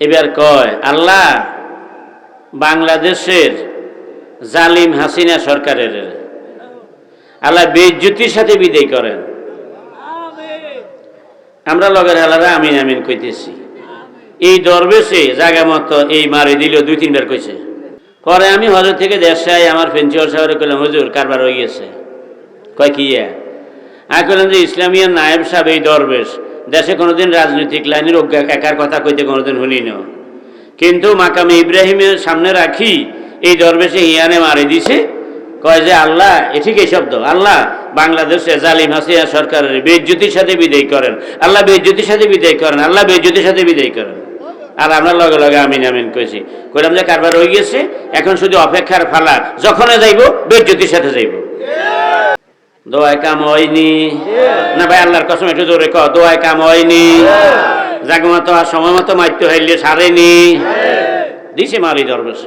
এবার কয় আল্লাহ বাংলাদেশের জালিম হাসিনা সরকারের আল্লাহ বেইজ্জতির সাথে বিদায় করেন। আমরা লগের হালারা আমিন আমিন কইতেছি। এই দরবেশে জায়গা মতো এই মারি দিল 2-3 বার কইছে। পরে আমি হজর থেকে দেশে আই আমার প্রিন্সিপাল সাহেব কইলাম হুজুর কারবার হয়ে গেছে। কয় কি আমি কইলাম যে ইসলামিয়া নায়েব সাহেব এই দরবেশ দেশে কোনোদিন রাজনৈতিক লাইনের একার কথা কইতে কোনোদিন শুনি না, কিন্তু মাকামে ইব্রাহিমের সামনে রাখি এই দরবেশে ইয়ানে মারি দিছে। কয় যে আল্লাহ ঠিক এই শব্দ, আল্লাহ বাংলাদেশে জালিম হাসিনা সরকারের বেইজ্জতির সাথে বিদায় করেন, আল্লাহ বেইজ্জতির সাথে বিদায় করেন, আল্লাহ বেইজ্জতির সাথে বিদায় করেন। আর আমরা লগে লগে আমিন আমিন কইছি। কইলাম যে কারবার হয়ে গেছে, এখন শুধু অপেক্ষার ফালা, যখনই যাইব বেইজ্জতির সাথে যাইব। দোয়ায় কাম হয়নি না ভাই, আল্লাহর কসম একটু জোরে ক, দোয়ায় কাম হয়নি। জাগমতো আর সময় মতো মারতে হইলে সারেনি দিছে মারি দরবেশ।